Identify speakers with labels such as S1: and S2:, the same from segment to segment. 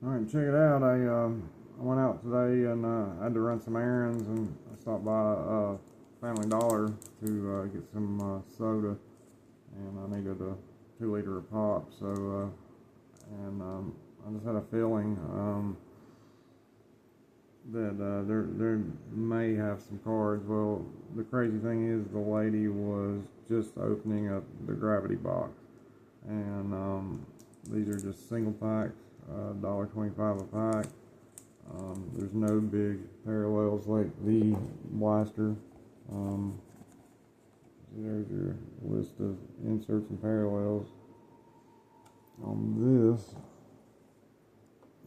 S1: Alright, check it out. I went out today and had to run some errands, and I stopped by Family Dollar to get some soda, and I needed a 2 liter of pop. So, I just had a feeling that there may have some cards. Well, the crazy thing is the lady was just opening up the Gravity Box, and these are just single packs, $1.25 a pack. There's no big parallels like the blaster. There's your list of inserts and parallels. On this,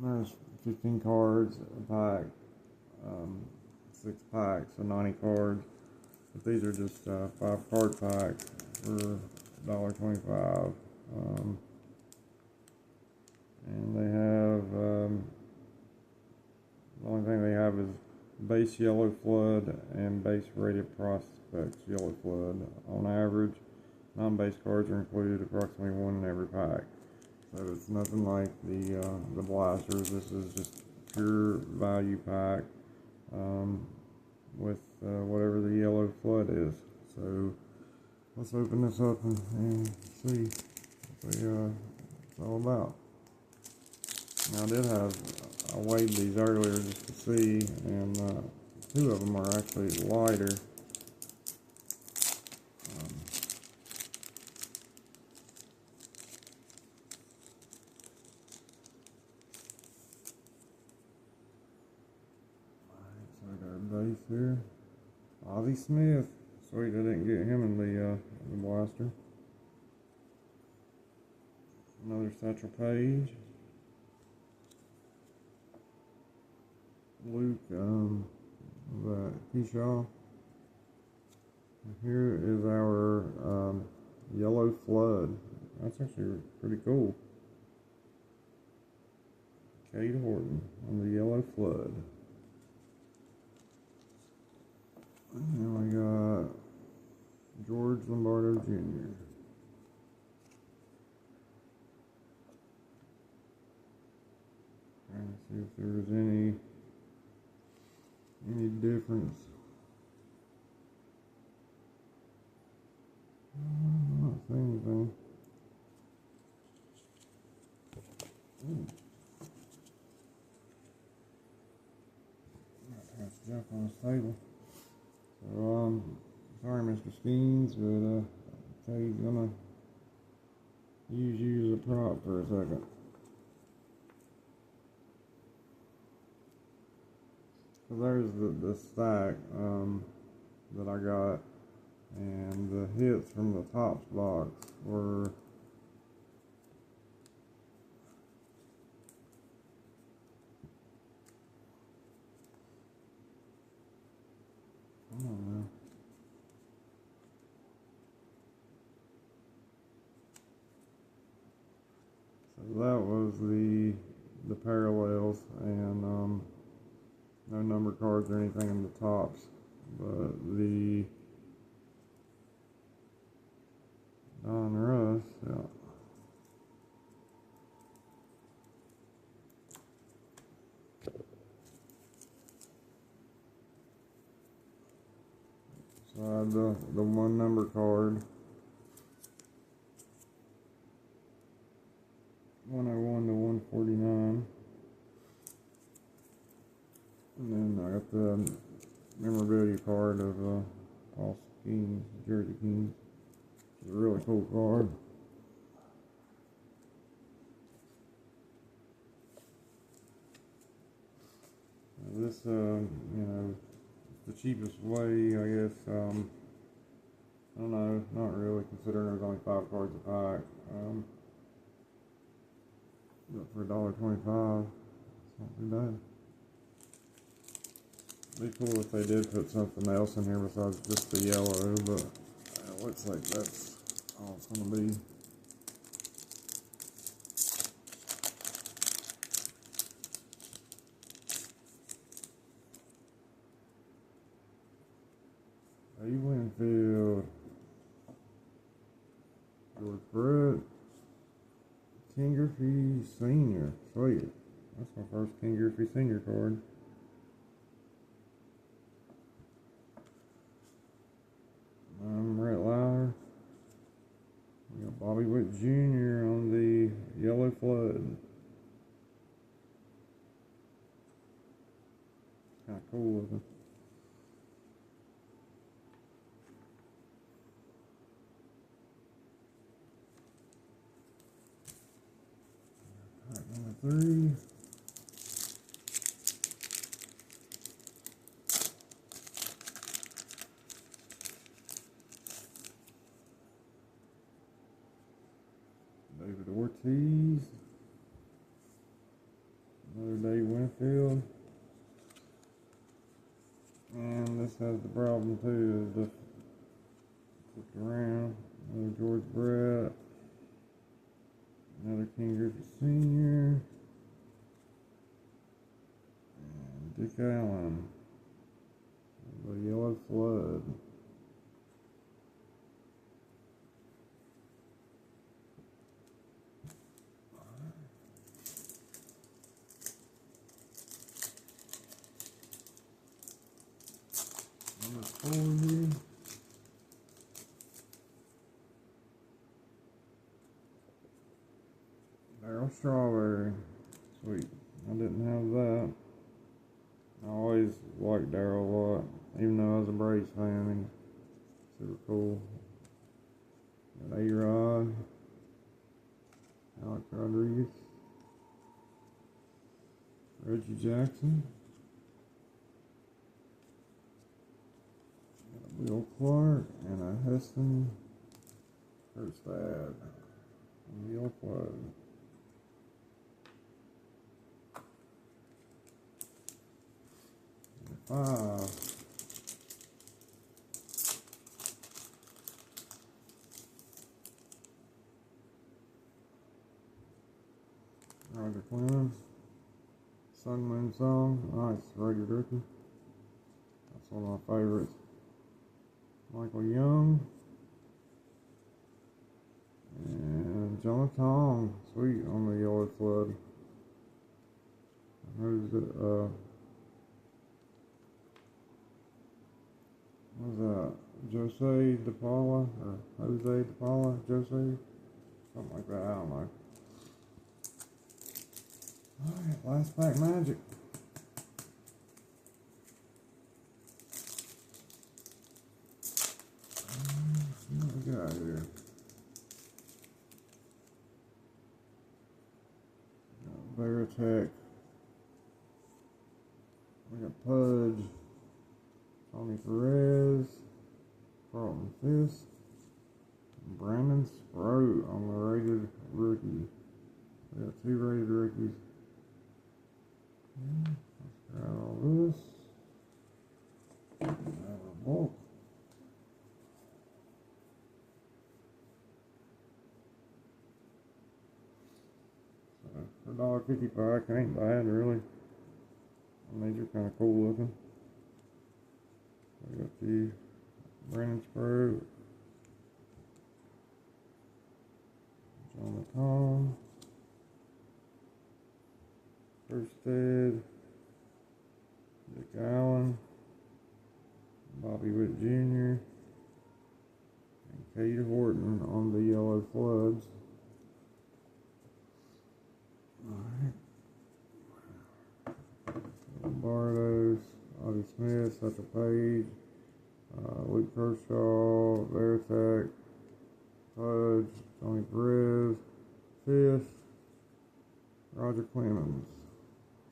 S1: there's 15 cards a pack, 6 packs, so 90 cards. But these are just 5 card packs for $1.25. And they have, the only thing they have is base yellow flood and base rated prospects yellow flood. On average, non-base cards are included approximately 1 in every pack. So it's nothing like the blasters. This is just pure value pack with whatever the yellow flood is. So let's open this up and see what it's all about. Now I weighed these earlier just to see, and 2 of them are actually lighter. So I got a base here. Ozzie Smith. Sweet, I didn't get him in the blaster. Another Satchel Paige. Luke, Keyshaw. And here is our yellow flood. That's actually pretty cool. Cade Horton on the yellow flood. And then we got George Lombardo Jr. Trying to see if there was any difference. I'm not seeing anything. Pass Jeff on his table. So, sorry, Mr. Skeens, but Cade's gonna use you as a prop for a second. So there's the stack that I got, and the hits from the Topps box were I don't know. So that was the parallels, and no number cards or anything in the tops, but the Donruss, yeah. So I have the 1 number card, 101 to 149. And then I got the memorabilia card of Paul Kings, Jersey Kings. It's a really cool card. This, the cheapest way, I guess. I don't know, not really, considering there's only 5 cards a pack. But for $1.25, it's not too bad. It'd be cool if they did put something else in here besides just the yellow, but it looks like that's all it's going to be. A. Winfield, George Brett, King Griffey Sr. Sweet. That's my first King Griffey Senior card. Brett Lauer. We got Bobby Witt Jr. on the Yellow Flood. Kind of cool looking. Pack number 3. David Ortiz. Another Dave Winfield. And this has the problem too, is the flip around. Another George Brett. Another King Griffey Sr. And Dick Allen. The Yellow Flood. Number 4 here. Darryl Strawberry. Sweet. I didn't have that. I always liked Darryl a lot, even though I was a Braves fan. He's super cool. Got A-Rod. Alex Rodriguez. Reggie Jackson. Will Clark and a Heston Kjerstad on the Yellow Flood. Number 5. Roger Clemens. Sun Moon Song. Nice, rated rookie. That's one of my favorites. Michael Young. And John Tong. Sweet on the Yellow Flood. Who's it? What was that? Jose DePaula? Or Jose DePaula? Jose? Something like that. I don't know. Alright, last pack Magic. What we got here? Veritech. We got Pudge. Tony Perez. Carlton Fisk. Brandon Sproat on the rated rookie. We got 2 rated rookies. Let's grab all this. Have a bulk. For $1.50 pack, ain't bad really. And these are kind of cool looking. We got the Brandon Sproat, John McCall, Kjerstad, Dick Allen, Bobby Witt Jr., and Cade Horton on the Yellow Floods. Alright. Bardos, Audie Smith, Satchel Paige, Luke Kershaw, Veritech, Pudge, Tony Perez, Fisk, Roger Clemens,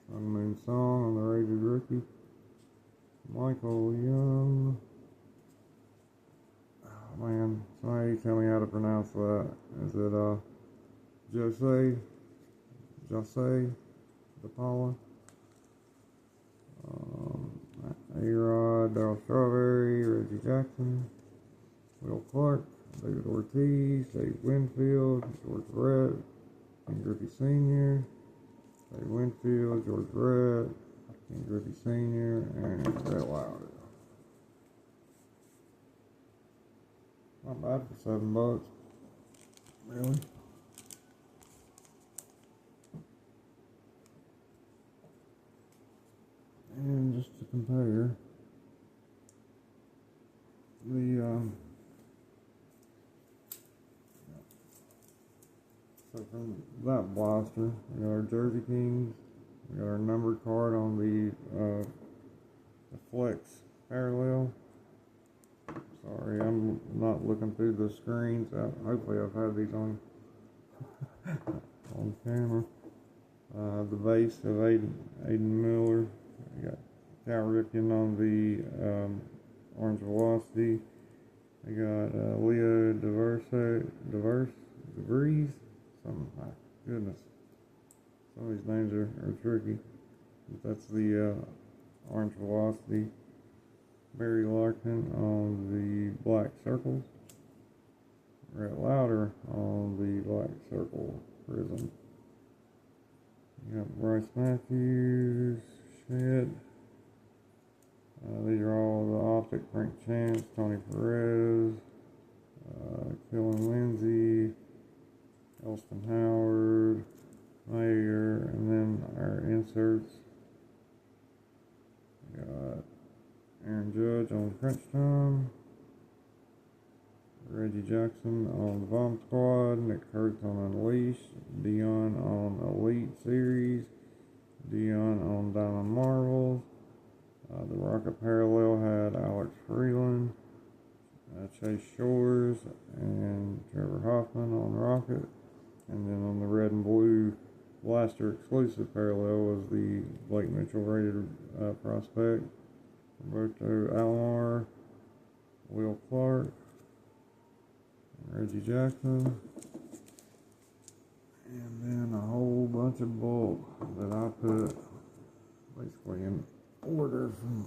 S1: Sun Moon Song on the rated rookie, Michael Young. Oh man, somebody tell me how to pronounce that. Is it Jose DePaula? A-Rod, Darryl Strawberry, Reggie Jackson, Will Clark, David Ortiz, Dave Winfield, George Brett, King Griffey Sr., Dave Winfield, George Brett, King Griffey Sr., and Brett Lauer. Not bad for $7. Really? compare the so from that blaster, we got our Jersey Kings, we got our numbered card on the Flex parallel. Sorry, I'm not looking through the screens. Hopefully I've had these on on camera. The base of Aiden Miller. We got Cal Ripken on the Orange Velocity. We got Leo DeVries. My goodness. Some of these names are tricky. But that's the Orange Velocity. Barry Larkin on the Black Circles. Rhett Louder on the Black Circle Prism. You got Bryce Matthews, Shed. These are all the Optic, Frank Chance, Tony Perez, Kellen Lindsey, Elston Howard, Mayer, and then our inserts. We got Aaron Judge on Crunch Time, Reggie Jackson on the Bomb Squad, Nick Kurtz on Unleashed, Dion on Elite Series, Dion on Diamond Marvels. The Rocket Parallel had Alex Freeland, Chase Shores, and Trevor Hoffman on Rocket. And then on the red and blue blaster exclusive parallel was the Blake Mitchell rated prospect, Roberto Alomar, Will Clark, Reggie Jackson, and then a whole bunch of bulk that I put basically in order from.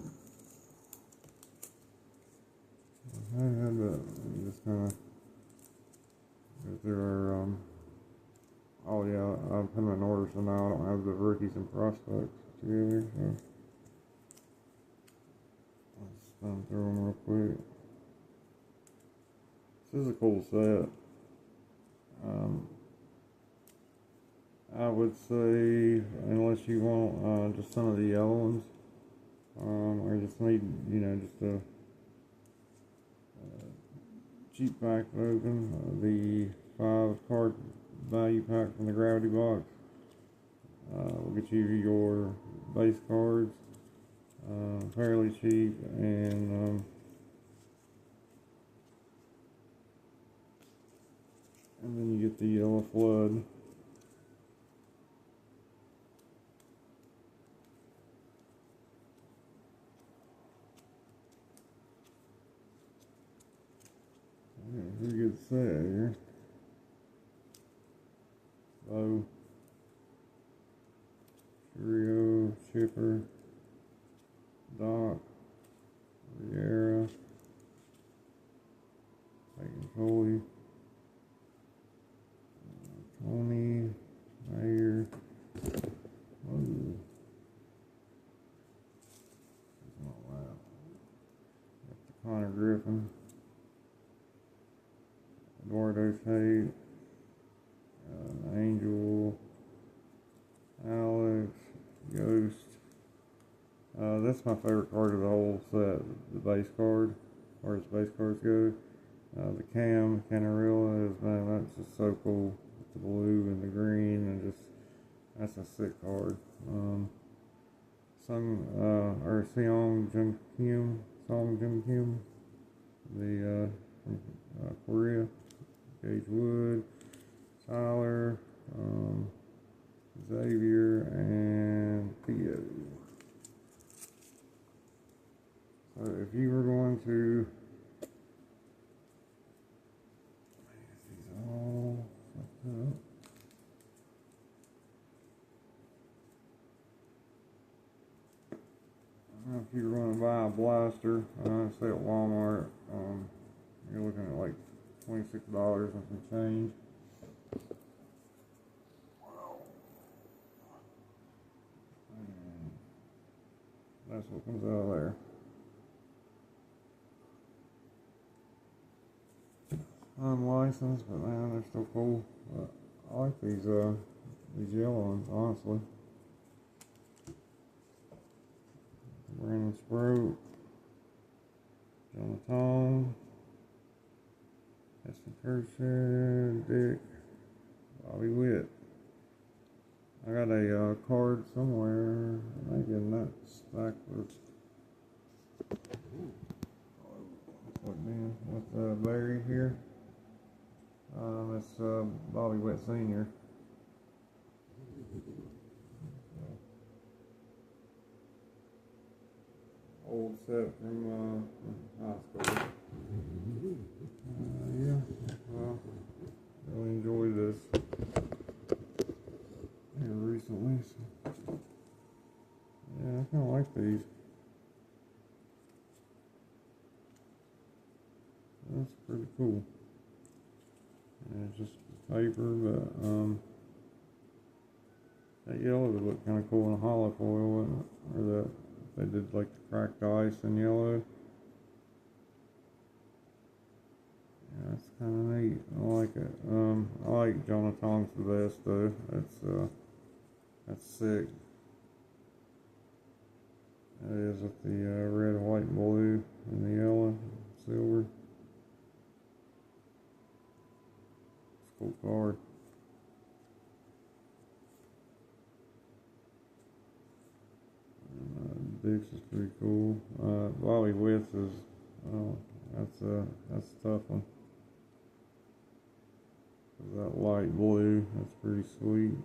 S1: I had to just kind of go through our, oh yeah, I put them in order, so now I don't have the rookies and prospects together, so let's thumb through them real quick. This is a cool set. I would say, unless you want just some of the yellow ones, or just need, just a cheap pack open, the 5-card value pack from the Gravity Box. Will get you your base cards, fairly cheap, and then you get the yellow flood. Pretty good set here. Bo, Cheerio, Chipper, Doc, Riera, Peyton Coley, Tony, Mayer. Ooh. That's not loud. Got the Connor Griffin, Eduardo Tate, Angel, Alex, Ghost. That's my favorite card of the whole set, the base card, as far as base cards go. The Canarilla is, man, that's just so cool. With the blue and the green, and just, that's a sick card. Seong Jung Kim, the from Korea. Gage Wood, Tyler, Xavier, and Theo. So if you were going to, these all fucked up. If you were going to buy a blaster, say at Walmart, you're looking at like $26 and some change. Wow. And that's what comes out of there. Unlicensed, but man, they're still cool. But I like these yellow ones, honestly. Brandon Sproat, Jonathan, Eston Kershaw, Dick, Bobby Witt. I got a card somewhere. I think in that stack was with Barry here. That's Bobby Witt Sr. Old set from high school. Yeah, well, really enjoyed this here recently. So. Yeah, I kind of like these. That's pretty cool. And it's just paper, but that yellow would look kind of cool in a hollow foil, wouldn't it? Or that they did like the cracked ice in yellow. Yeah, that's kind of neat. I like it. I like Jonathan's the best though. That's sick. That is with the red, white, and blue, and the yellow, silver. It's a cool card. Dix is pretty cool. Bobby Witt is, that's a tough one. That light blue, that's pretty sweet.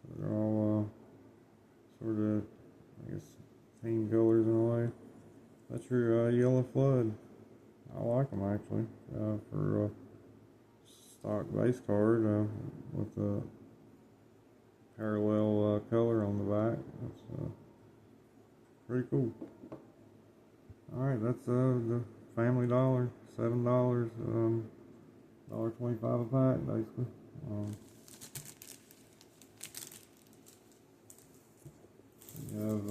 S1: So they're all sort of, I guess, team colors in a way. That's your yellow flood. I like them actually for a stock base card with the parallel color on the back. That's pretty cool. Alright, that's the Family Dollar, $7, $1.25 a pack basically. You have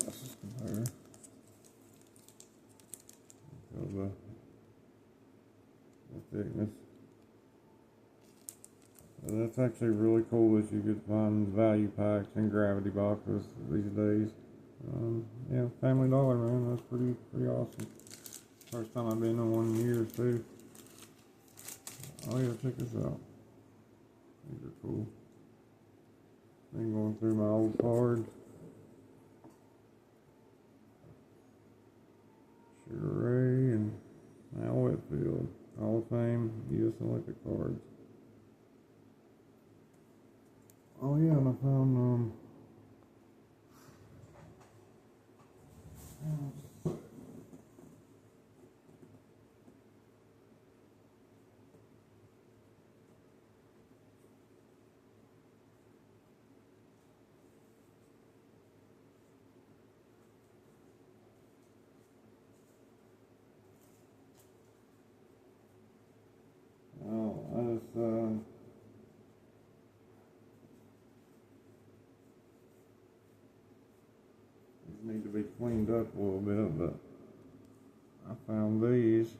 S1: let's just compare. The thickness. That's actually really cool that you could find value packs and gravity boxes these days. Yeah, Family Dollar, man, that's pretty awesome. First time I've been in one in years too. Oh yeah, check this out. These are cool. Been going through my old cards. Sugar Ray and Al Whitfield, Hall of Fame, U.S. Olympic cards. Oh yeah, and I found I just need to be cleaned up a little bit, but I found these.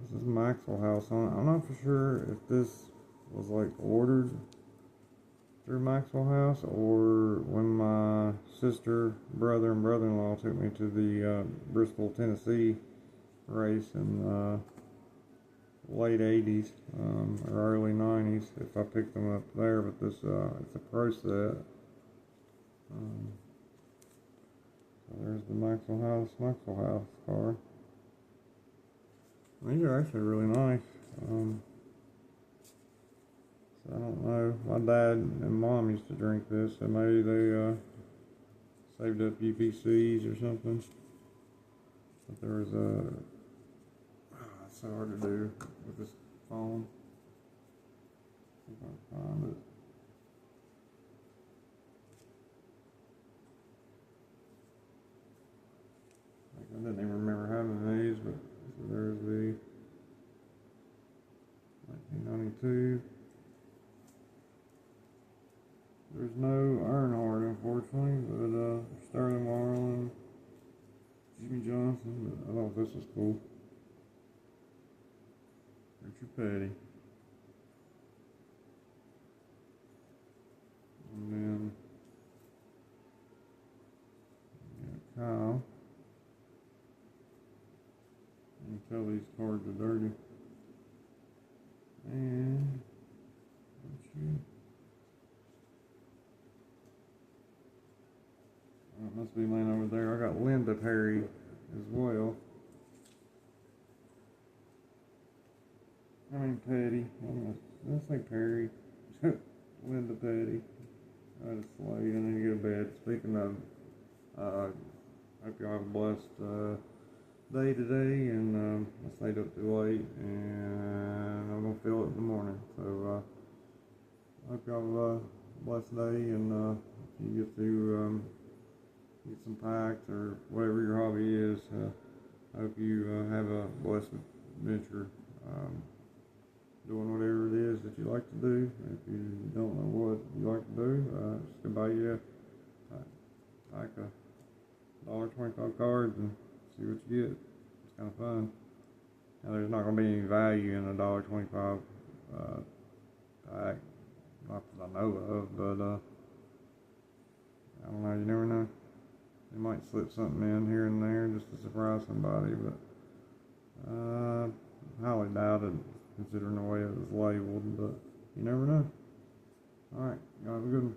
S1: This is Maxwell House on it. I'm not for sure if this was like ordered through Maxwell House or when my sister, brother, and brother-in-law took me to the Bristol, Tennessee race in late 80s or early 90s if I picked them up there, but this it's a pro set. So there's the Maxwell House car. These are actually really nice. So I don't know. My dad and mom used to drink this, so maybe they saved up UPCs or something. But there was it's so hard to do with this phone. See if I can find it. I didn't even remember having these, but so there's the 1992. There's no Earnhardt, unfortunately, but Sterling Marlin, Jimmy Johnson. But I thought this was cool. Richard Petty. cards are dirty. And let's see. That must be mine over there. I got Linda Perry as well. I mean Petty. Let's say Perry. Linda Petty. I just lay in and get a bed. Speaking of, hope y'all have a blessed day today, and I stayed up too late, and I'm gonna feel it in the morning. So I hope y'all have a blessed day, and if you get to get some packs or whatever your hobby is, I hope you have a blessed adventure. Doing whatever it is that you like to do. If you don't know what you like to do, just go buy you a pack of $1.25 cards and see what you get. It's kind of fun. Now there's not going to be any value in a $1.25 pack, not that I know of, but I don't know, you never know. They might slip something in here and there just to surprise somebody, but highly doubt it, considering the way it was labeled, but you never know. Alright, y'all have a good one.